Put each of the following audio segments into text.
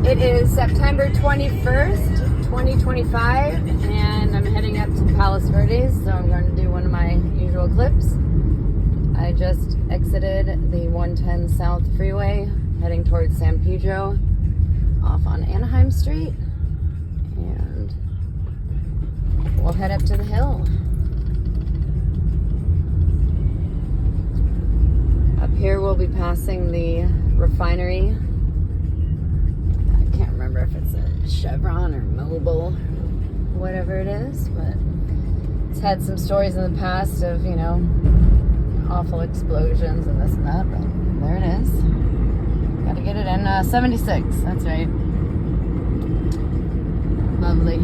It is September 21st, 2025, and I'm heading up to Palos Verdes, so I'm going to do one of my usual clips. I just exited the 110 South Freeway, heading towards San Pedro, off on Anahiem Street, and we'll head up to the hill. Up here we'll be passing the refinery. I can't remember if it's a Chevron or Mobil, whatever it is, but it's had some stories in the past of, you know, awful explosions and this and that, but there it is. Gotta get it in 76, that's right. Lovely.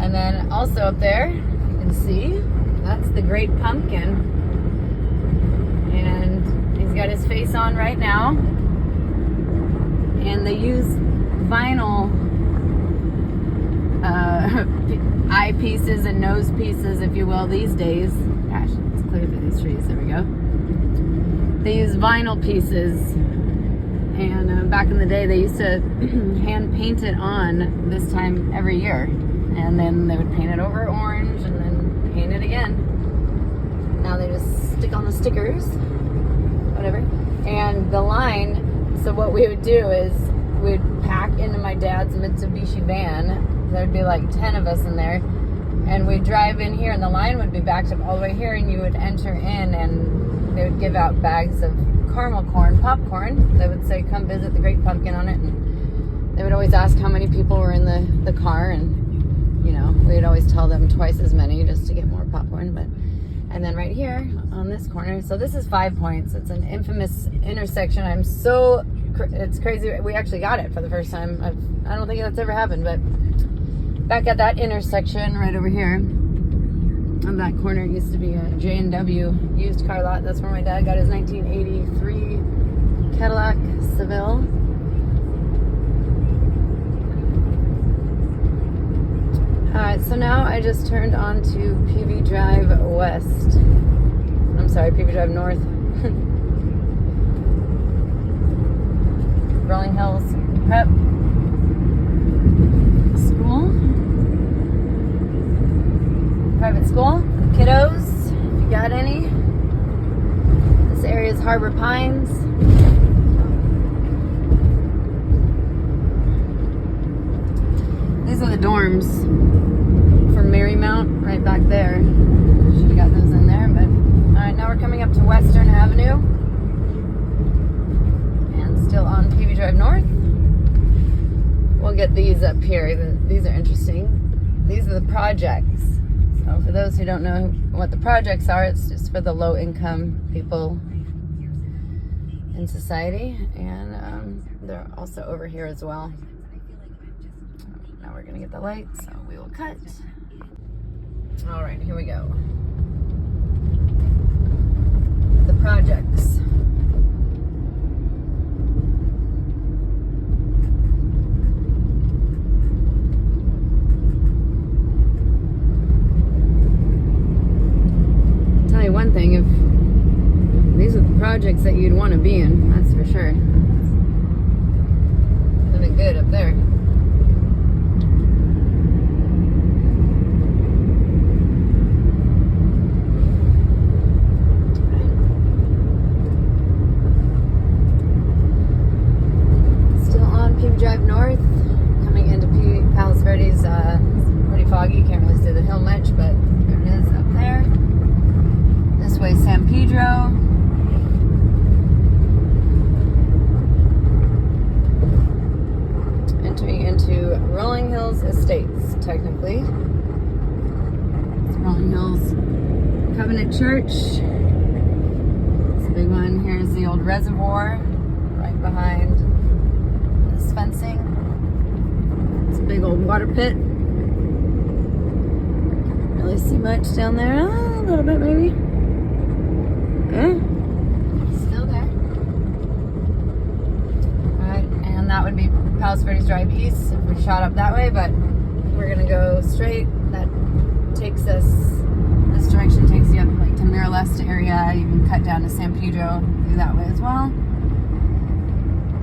And then also up there, you can see, that's the Great Pumpkin. And he's got his face on right now. And they use vinyl eyepieces and nose pieces, if you will, these days. Gosh, it's clear through these trees. There we go. They use vinyl pieces. And back in the day, they used to hand paint it on this time every year. And then they would paint it over orange and then paint it again. Now they just stick on the stickers, whatever. And the line, so what we would do is we'd pack into my dad's Mitsubishi van. There'd be like 10 of us in there. And we'd drive in here and the line would be backed up all the way here, and you would enter in and they would give out bags of caramel corn, popcorn. They would say, come visit the Great Pumpkin on it. And they would always ask how many people were in the car, and, you know, we'd always tell them twice as many just to get more popcorn. But and then right here on this corner, so this is 5 Points. It's an infamous intersection. It's crazy. We actually got it for the first time. I don't think that's ever happened, but back at that intersection right over here on that corner, it used to be a J&W used car lot. That's where my dad got his 1983 Cadillac Seville. Alright, so now I just turned on to PV Drive West. I'm sorry, PV Drive North. Rolling Hills Prep School. Private school. Kiddos, if you got any. This area is Harbor Pines. These are the dorms for Marymount right back there. Should have got those in there, but alright, now we're coming up to Western Avenue. And still on PV Drive North. We'll get these up here. These are interesting. These are the projects. So for those who don't know what the projects are, it's just for the low-income people in society. And they're also over here as well. Now we're going to get the light, so we will cut. All right, here we go. The projects. I'll tell you one thing, if these are the projects that you'd want to be in, that's for sure. Living good up there. Drive north, coming into Palos Verdes. It's pretty foggy, can't really see the hill much, but there it is up there. This way, San Pedro. Entering into Rolling Hills Estates, technically. It's Rolling Hills Covenant Church. It's a big one. Here's the old reservoir right behind fencing. It's a big old water pit. Can't really see much down there. A little bit maybe. Okay. Still there. Alright, and that would be Palos Verdes Drive East if we shot up that way, but we're gonna go straight. That takes us, this direction takes you up like to Miraleste area. You can cut down to San Pedro, do that way as well.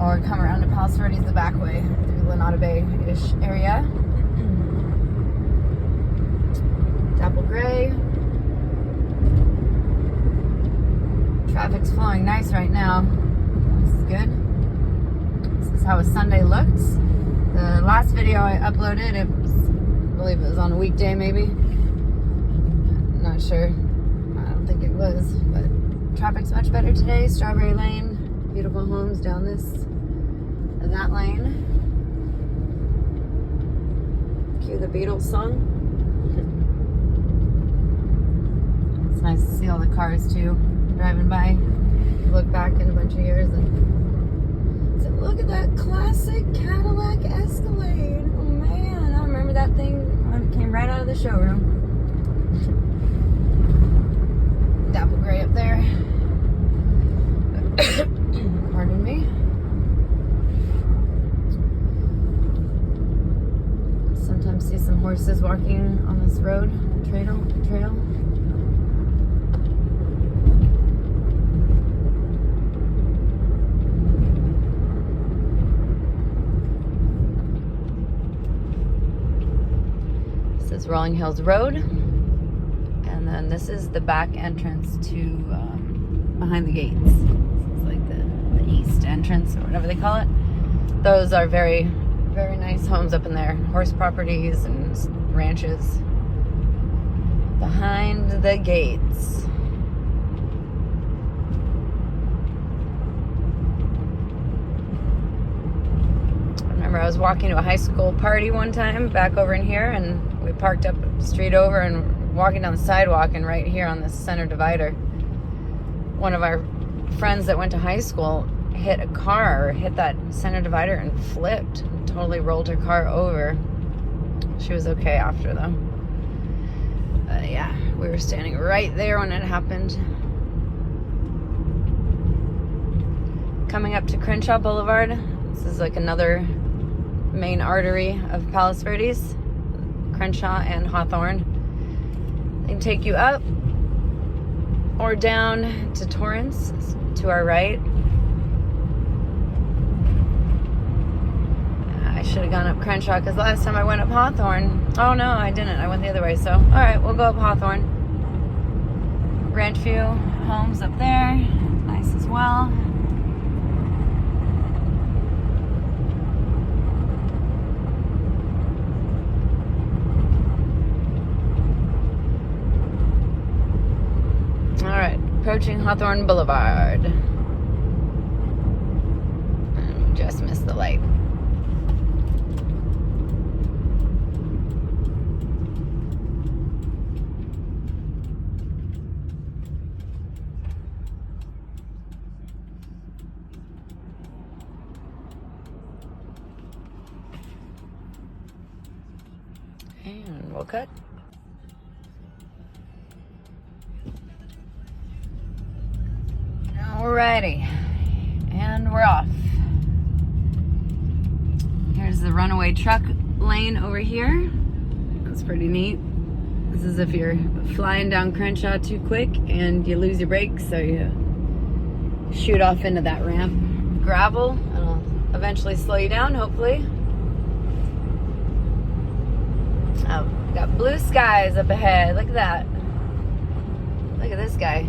or come around to Palos Verdes the back way through Lenata Bay-ish area. Dapple gray. Traffic's flowing nice right now. This is good. This is how a Sunday looks. The last video I uploaded, I believe it was on a weekday maybe. Not sure. I don't think it was, but traffic's much better today. Strawberry Lane, beautiful homes down that lane. Cue the Beatles song. It's nice to see all the cars too driving by. Look back in a bunch of years and say, look at that classic Cadillac Escalade. Oh man, I remember that thing when it came right out of the showroom. Dapple gray up there. Pardon me. Sometimes see some horses walking on this road trail. This is Rolling Hills Road, and then this is the back entrance to behind the gates. It's like the east entrance or whatever they call it. Those are very, very nice homes up in there. Horse properties and ranches behind the gates. I remember I was walking to a high school party one time back over in here, and we parked up the street over and walking down the sidewalk, and right here on this center divider, one of our friends that went to high school hit that center divider and flipped. Totally rolled her car over. She was okay after though. Yeah, we were standing right there when it happened. Coming up to Crenshaw Boulevard. This is like another main artery of Palos Verdes. Crenshaw and Hawthorne. They can take you up or down to Torrance to our right. I should have gone up Crenshaw because last time I went up Hawthorne. Oh no, I didn't. I went the other way. So, all right, we'll go up Hawthorne. Ranch view homes up there. Nice as well. All right, approaching Hawthorne Boulevard. And we just missed the light. And we'll cut. Alrighty, and we're off. Here's the runaway truck lane over here. That's pretty neat. This is if you're flying down Crenshaw too quick and you lose your brakes, so you shoot off into that ramp. Gravel, and it'll eventually slow you down, hopefully. Oh, got blue skies up ahead. Look at that. Look at this guy.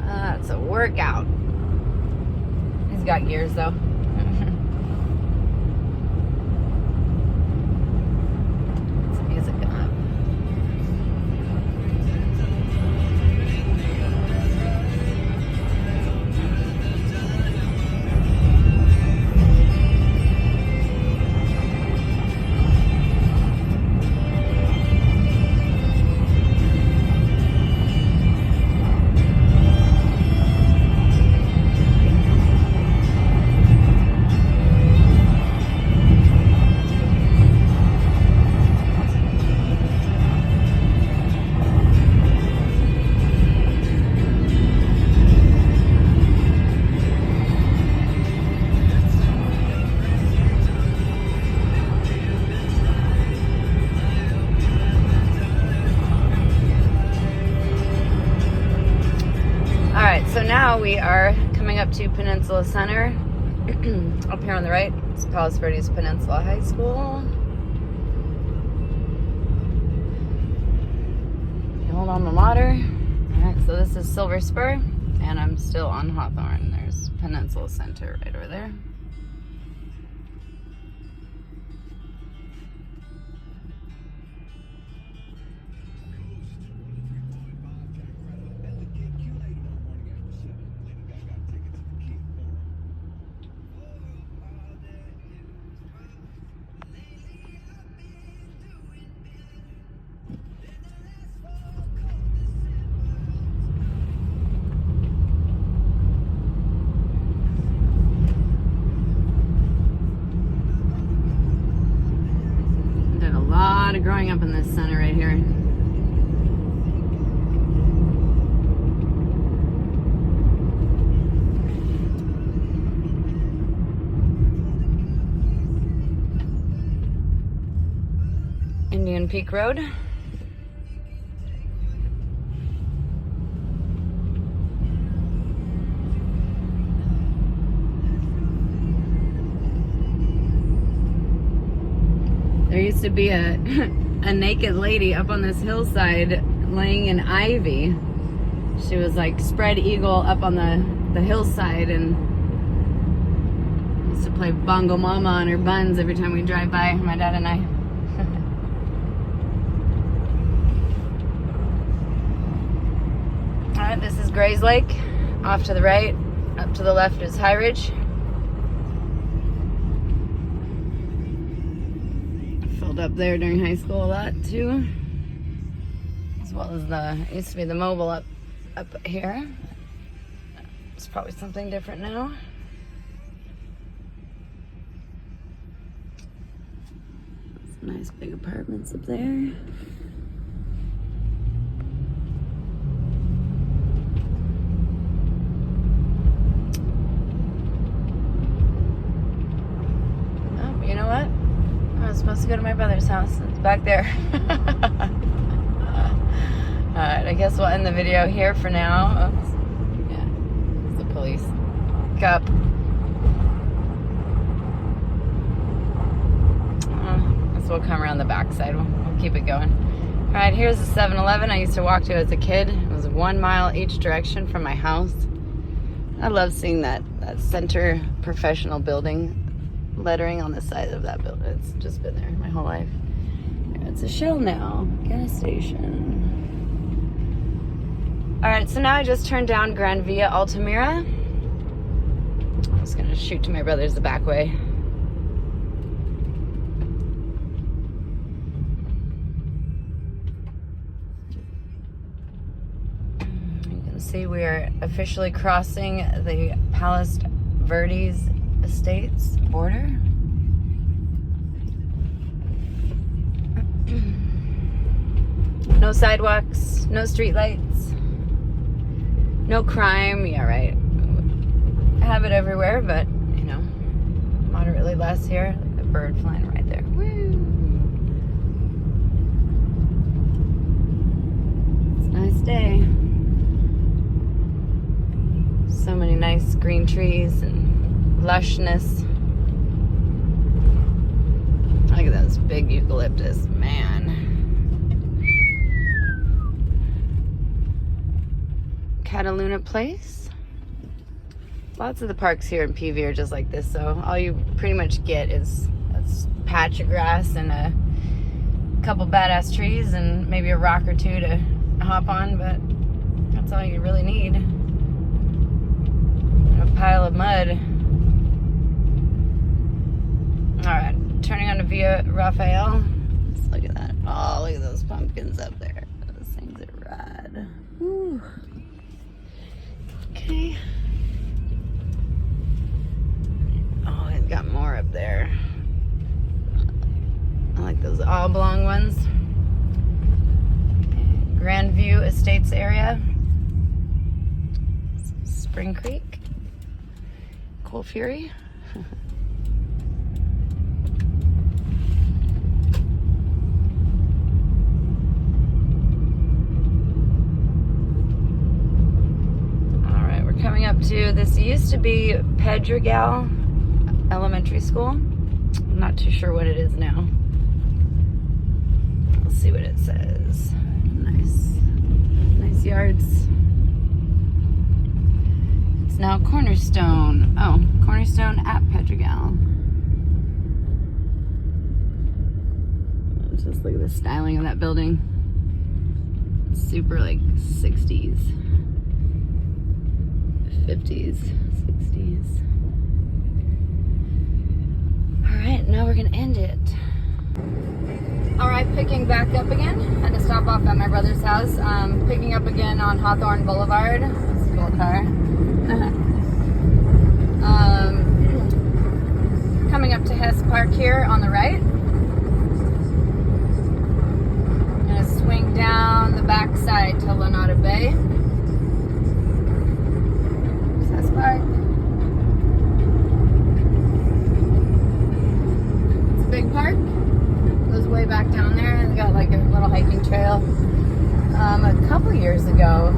That's a workout. He's got gears though. Some music going up. So now we are coming up to Peninsula Center. Up here on the right, it's Palos Verdes Peninsula High School. Hold on the water. Alright, so this is Silver Spur, and I'm still on Hawthorne. There's Peninsula Center right over there. Growing up in this center right here. Indian Peak Road. There used to be a naked lady up on this hillside laying in ivy. She was like spread eagle up on the hillside, and used to play Bongo Mama on her buns every time we drive by, my dad and I. Alright, this is Grays Lake. Off to the right, up to the left is High Ridge. Up there during high school a lot too, as well as it used to be the mobile up here. It's probably something different now. Some nice big apartments up there. Oh, you know what? I was supposed to go to my brother's house. It's back there. Alright, I guess we'll end the video here for now. Oops. Yeah, it's the police. Cop. Guess we'll come around the backside. We'll keep it going. Alright, here's the 7-Eleven I used to walk to as a kid. It was 1 mile each direction from my house. I love seeing that center professional building lettering on the side of that building. It's just been there my whole life. It's a Shell now, gas station. Alright, so now I just turned down Gran Via Altamira. I'm just gonna shoot to my brother's the back way. You can see we are officially crossing the Palos Verdes Estates border. No sidewalks, no street lights, no crime. Yeah, right. Have it everywhere, but you know, moderately less here. Like a bird flying right there. Woo! It's a nice day. So many nice green trees and lushness. Look at those big eucalyptus, man. Cataluna Place. Lots of the parks here in PV are just like this, so all you pretty much get is a patch of grass and a couple badass trees and maybe a rock or two to hop on, but that's all you really need. And a pile of mud. Alright, turning on to Via Rafael. Let's look at that. Oh, look at those pumpkins up there. Those things are rad. Whew. Okay. Oh, it's got more up there. I like those oblong ones. Grandview Estates area. Spring Creek. Cool Fury. Coming up to, this used to be Pedregal elementary school. I'm not too sure what it is now. Let's see what it says. Nice yards. It's now Cornerstone. Oh, Cornerstone at Pedregal. Just look at the styling of that building. Super like 60s, 50s, 60s. All right, now we're gonna end it. All right, picking back up again. Had to stop off at my brother's house. Picking up again on Hawthorne Boulevard. It's a cool car. Coming up to Hess Park here on the right. Gonna swing down the backside to Lanada Bay. Hess Park. It's a big park. Goes way back down there, and got like a little hiking trail. A couple years ago,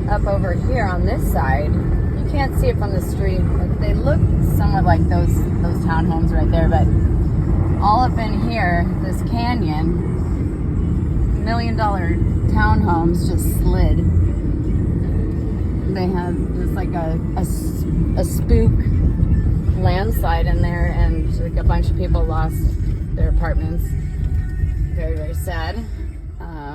up over here on this side, you can't see it from the street, but they look somewhat like those townhomes right there, but all up in here, this canyon, $1 million townhomes just slid. They had just like a spook landslide in there, and like a bunch of people lost their apartments. Very, very sad.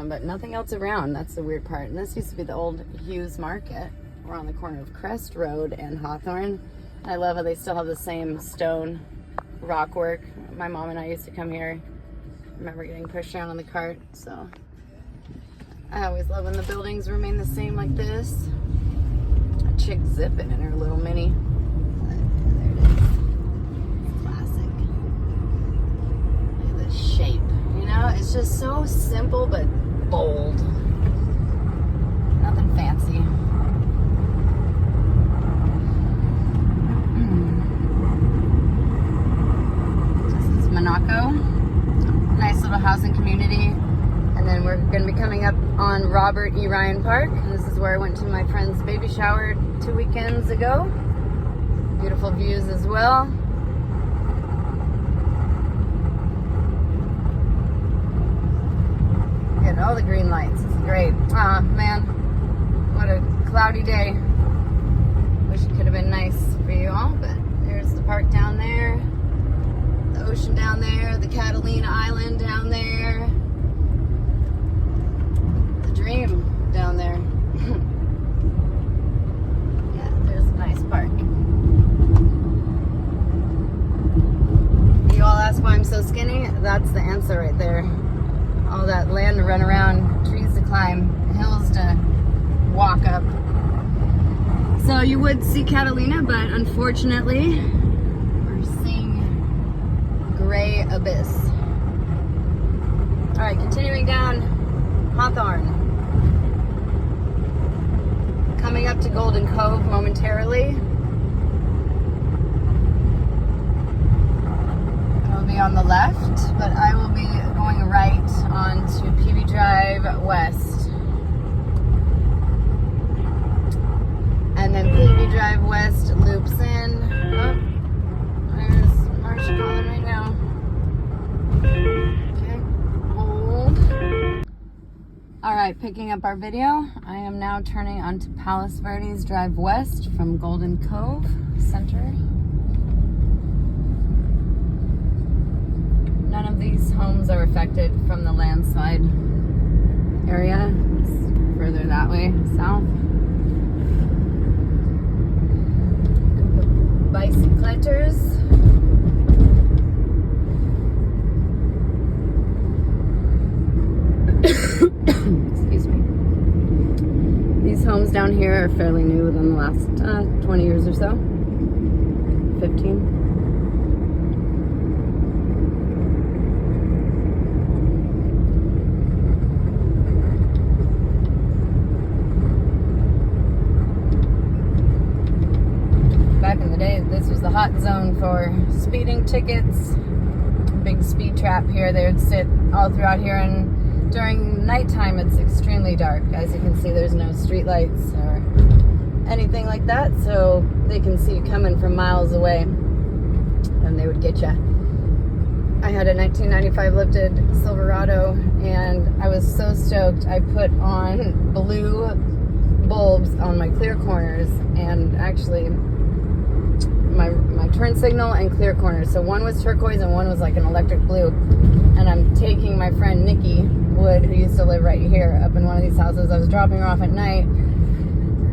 But nothing else around. That's the weird part. And this used to be the old Hughes Market. We're on the corner of Crest Road and Hawthorne. I love how they still have the same stone rock work. My mom and I used to come here. I remember getting pushed around on the cart. So I always love when the buildings remain the same like this. A chick zipping in her little mini. There it is. Classic. Look at the shape. You know, it's just so simple but bold. Nothing fancy. This is Monaco. Nice little housing community. And then we're going to be coming up on Robert E. Ryan Park. And this is where I went to my friend's baby shower 2 weekends ago. Beautiful views as well. Getting all the green lights. It's great. Ah, man. What a cloudy day. Wish it could have been nice for you all, but there's the park down there. The ocean down there. The Catalina Island down there. The Dream down there. Yeah, there's a nice park. You all ask why I'm so skinny? That's the answer right there. All that land to run around, trees to climb, hills to walk up. So you would see Catalina, but unfortunately, we're seeing gray abyss. All right, continuing down Hawthorne. Coming up to Golden Cove momentarily. I'll be on the left, but I will be going right onto PB Drive West. And then PB Drive West loops in. Oh, there's Marsha calling right now. Okay, hold. All right, picking up our video. I am now turning onto Palos Verdes Drive West from Golden Cove Center. None of these homes are affected from the landslide area. It's further that way, south. Bicycletters. Excuse me. These homes down here are fairly new within the last 20 years or so. 15. This was the hot zone for speeding tickets. Big speed trap here. They would sit all throughout here, and during nighttime it's extremely dark. As you can see, there's no street lights or anything like that, so they can see you coming from miles away. get ya. I had a 1995 lifted Silverado, and I was so stoked. I put on blue bulbs on my clear corners, and actually my turn signal and clear corners. So one was turquoise and one was like an electric blue. And I'm taking my friend Nikki Wood, who used to live right here, up in one of these houses. I was dropping her off at night,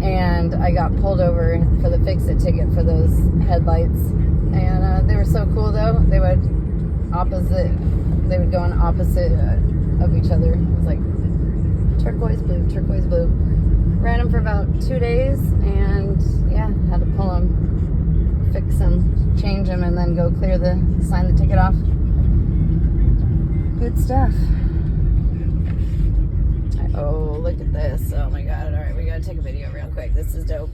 and I got pulled over for the fix-it ticket for those headlights. And they were so cool, though. They would go in opposite of each other. It was like turquoise blue, turquoise blue. Ran them for about 2 days, and yeah, had to pull them, fix them, change them, and then go sign the ticket off. Good stuff. Oh, look at this. Oh my God. All right, we gotta take a video real quick. This is dope.